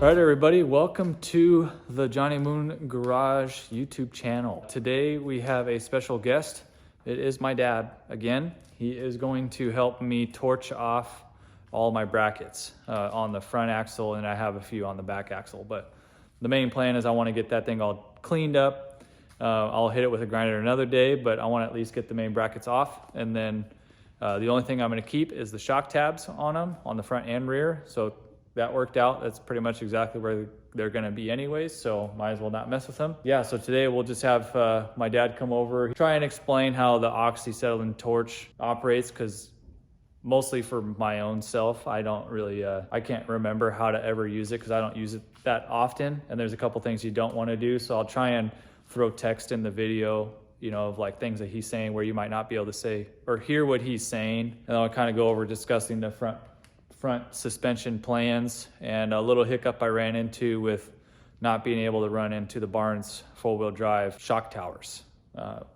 All right, everybody, welcome to the Johnny Moon Garage YouTube channel. Today we have a special guest. It is my dad again. He is going to help me torch off all my brackets on the front axle, and I have a few on the back axle. But the main plan is I want to get that thing all cleaned up. I'll hit it with a grinder another day, but I want to at least get the main brackets off. And then the only thing I'm going to keep is the shock tabs on them, on the front and rear. So that worked out. That's pretty much exactly where they're going to be anyways, so might as well not mess with them. Yeah, so today we'll just have my dad come over, try and explain how the oxy-settling torch operates, because mostly for my own self, I don't really, I can't remember how to ever use it because I don't use it that often, and there's a couple things you don't want to do, so I'll try and throw text in the video, you know, of like things that he's saying where you might not be able to say or hear what he's saying, and I'll kind of go over discussing the front suspension plans and a little hiccup I ran into with not being able to run into the barn's four-wheel drive shock towers,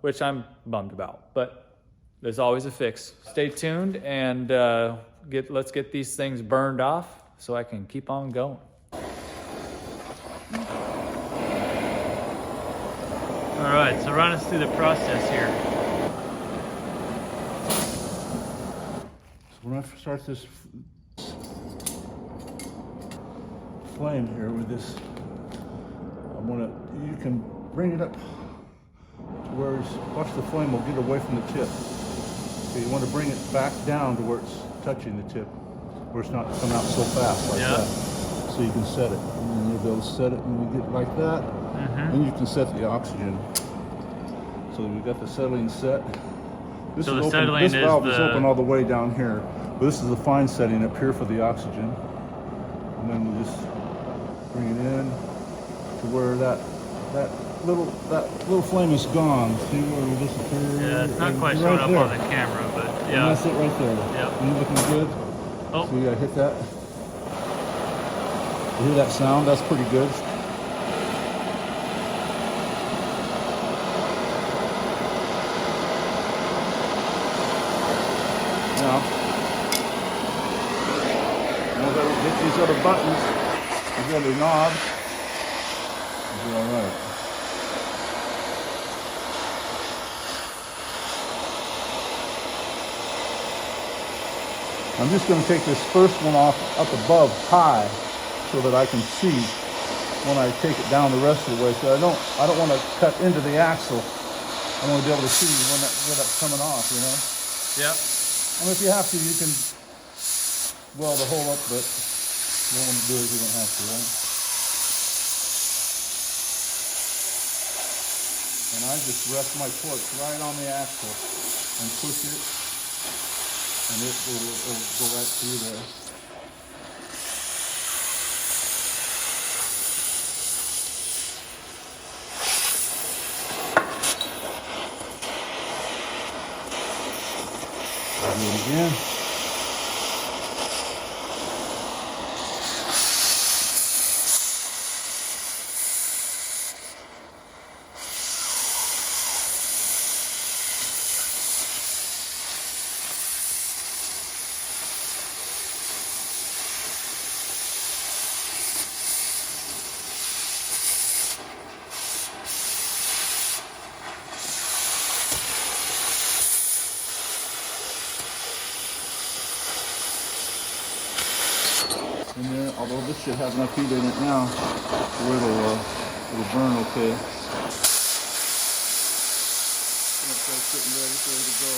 which I'm bummed about, but there's always a fix. Stay tuned and let's get these things burned off so I can keep on going. All right, so run us through the process here. So when I start this flame here with this, you can bring it up to where watch the flame will get away from the tip. Okay, you want to bring it back down to where it's touching the tip, where it's not coming out so fast like that. So you can set it, and then you'll be able to set it, and you get like that. Then you can set the oxygen. So we've got the settling set. This valve is open all the way down here, but this is the fine setting up here for the oxygen. And then we'll just bring it in to where that little flame is gone. See where we disappear? Yeah, it's not quite showing up on the camera, but yeah. And that's it right there. Yep. You looking good? Oh. So you gotta hit that. You hear that sound? That's pretty good. Now that we hit these other buttons, these other knobs, we'll be all right. I'm just going to take this first one off up above high so that I can see when I take it down the rest of the way. So I don't want to cut into the axle. I want to be able to see when that's coming off, you know? Yep. And if you have to, you can weld the hole up, but you don't want to do it if you don't have to, right? And I just rest my torch right on the axle and push it, and it will go right through there. Do it again. In there, although this should have enough heat in it now where it'll burn okay. It's all sitting ready to go.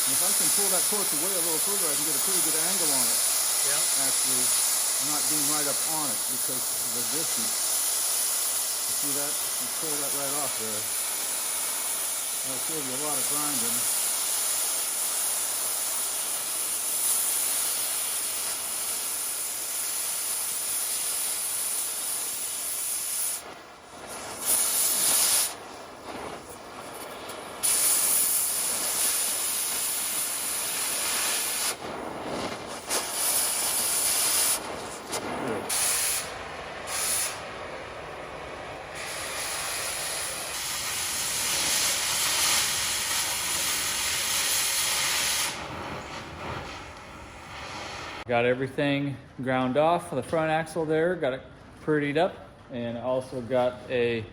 And if I can pull that torch away a little further, I can get a pretty good angle on it. Yeah. Actually, not being right up on it because of the distance. You see that? You pull that right off there. That'll save you a lot of grinding. Got everything ground off for the front axle there, got it prettied up, and also got a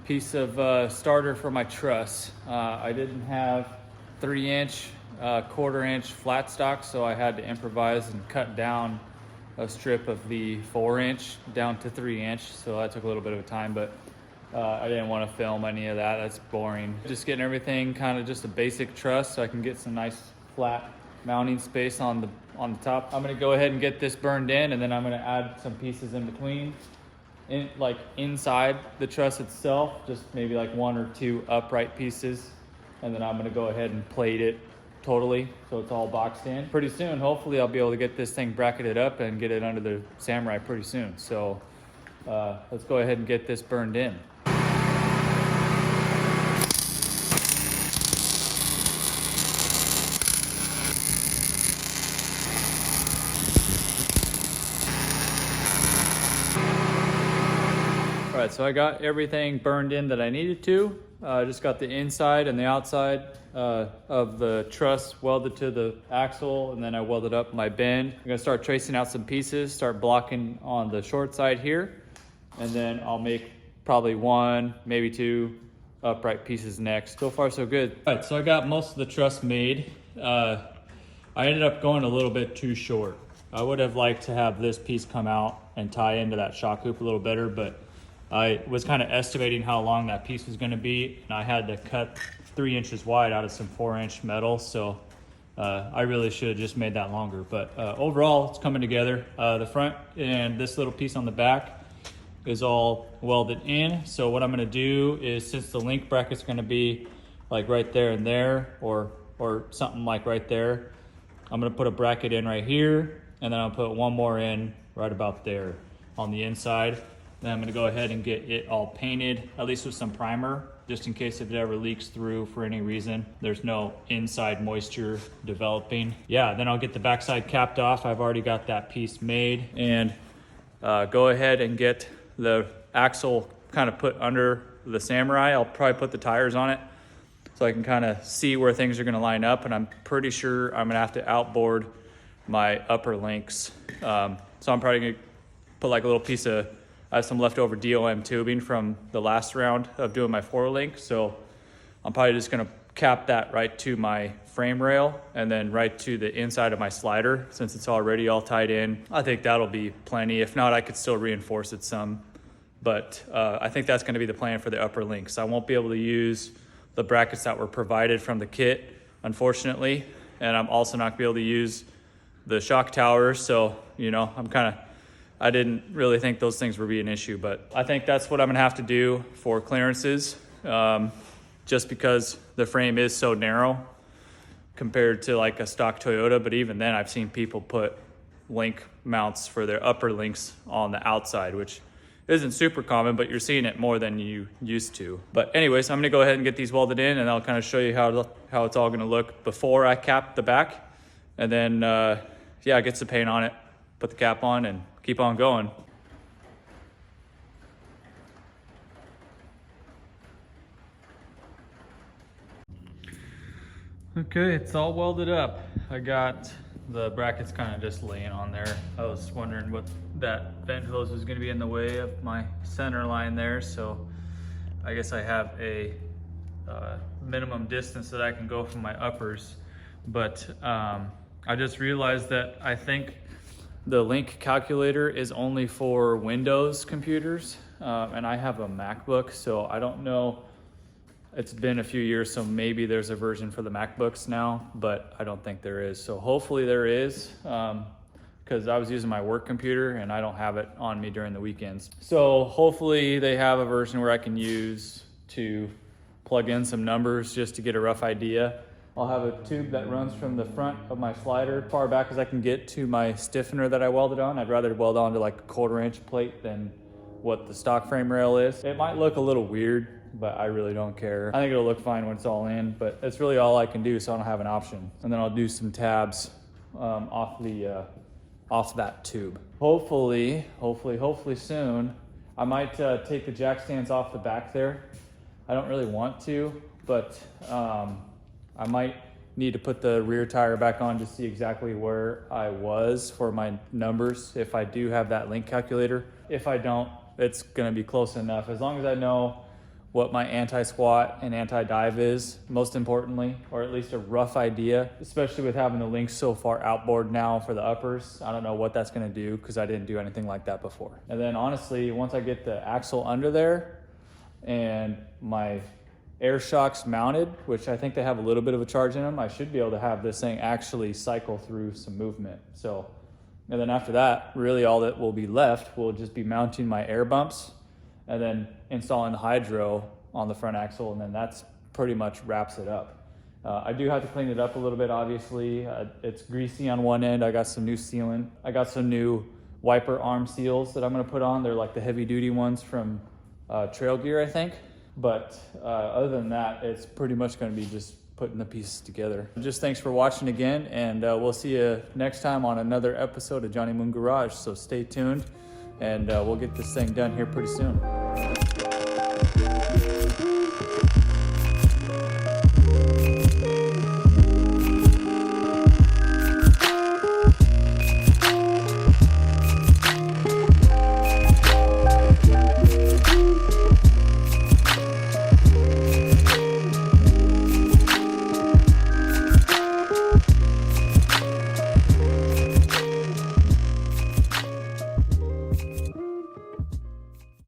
piece of starter for my truss. I didn't have 3-inch, 1/4-inch flat stock, so I had to improvise and cut down a strip of the 4-inch down to 3-inch, so that took a little bit of time, but I didn't want to film any of that. That's boring. Just getting everything kind of just a basic truss so I can get some nice flat mounting space on the top. I'm going to go ahead and get this burned in, and then I'm going to add some pieces in between, like inside the truss itself, just maybe like 1 or 2 upright pieces, and then I'm going to go ahead and plate it totally so it's all boxed in. Pretty soon, hopefully I'll be able to get this thing bracketed up and get it under the Samurai pretty soon. So let's go ahead and get this burned in. All right, so I got everything burned in that I needed to. Just got the inside and the outside of the truss welded to the axle, and then I welded up my bend. I'm gonna start tracing out some pieces, start blocking on the short side here, and then I'll make probably 1, maybe 2 upright pieces next. So far so good. All right, so I got most of the truss made. I ended up going a little bit too short. I would have liked to have this piece come out and tie into that shock hoop a little better, but I was kind of estimating how long that piece was going to be, and I had to cut 3 inches wide out of some 4-inch metal, so I really should have just made that longer. But overall, it's coming together. The front and this little piece on the back is all welded in. So what I'm going to do is, since the link bracket's going to be like right there and there, or something like right there, I'm going to put a bracket in right here, and then I'll put one more in right about there on the inside. Then I'm going to go ahead and get it all painted, at least with some primer, just in case if it ever leaks through for any reason. There's no inside moisture developing. Yeah, then I'll get the backside capped off. I've already got that piece made, and go ahead and get the axle kind of put under the Samurai. I'll probably put the tires on it so I can kind of see where things are going to line up, and I'm pretty sure I'm going to have to outboard my upper links. So I'm probably going to put like a little piece of, I have some leftover DOM tubing from the last round of doing my 4-link, so I'm probably just gonna cap that right to my frame rail and then right to the inside of my slider, since it's already all tied in. I think that'll be plenty. If not, I could still reinforce it some, but I think that's gonna be the plan for the upper links. I won't be able to use the brackets that were provided from the kit, unfortunately, and I'm also not gonna be able to use the shock towers, so you know, I didn't really think those things would be an issue, but I think that's what I'm gonna have to do for clearances, just because the frame is so narrow compared to like a stock Toyota. But even then, I've seen people put link mounts for their upper links on the outside, which isn't super common, but you're seeing it more than you used to. But anyways, I'm gonna go ahead and get these welded in, and I'll kind of show you how it's all gonna look before I cap the back. And then, yeah, get some paint on it, put the cap on, and keep on going. Okay, it's all welded up. I got the brackets kind of just laying on there. I was wondering what that vent hose was going to be in the way of my center line there, so I guess I have a minimum distance that I can go from my uppers. But I just realized that I think the link calculator is only for Windows computers, and I have a MacBook, so I don't know. It's been a few years, so maybe there's a version for the MacBooks now, but I don't think there is. So hopefully there is, because I was using my work computer and I don't have it on me during the weekends. So hopefully they have a version where I can use to plug in some numbers just to get a rough idea. I'll have a tube that runs from the front of my slider far back as I can get to my stiffener that I welded on. I'd rather weld onto like a 1/4-inch plate than what the stock frame rail is. It might look a little weird, but I really don't care. I think it'll look fine when it's all in, but it's really all I can do, so I don't have an option. And then I'll do some tabs off that tube. Hopefully soon. I might take the jack stands off the back there. I don't really want to, but I might need to put the rear tire back on to see exactly where I was for my numbers, if I do have that link calculator. If I don't, it's gonna be close enough. As long as I know what my anti-squat and anti-dive is, most importantly, or at least a rough idea, especially with having the links so far outboard now for the uppers. I don't know what that's gonna do because I didn't do anything like that before. And then honestly, once I get the axle under there and my air shocks mounted, which I think they have a little bit of a charge in them, I should be able to have this thing actually cycle through some movement. So, and then after that, really all that will be left will just be mounting my air bumps and then installing the hydro on the front axle, and then that's pretty much wraps it up. I do have to clean it up a little bit, obviously. It's greasy on one end. I got some new sealant. I got some new wiper arm seals that I'm gonna put on. They're like the heavy duty ones from Trail Gear, I think. But other than that, it's pretty much gonna be just putting the pieces together. Just thanks for watching again, and we'll see you next time on another episode of Johnny Moon Garage. So stay tuned, and we'll get this thing done here pretty soon.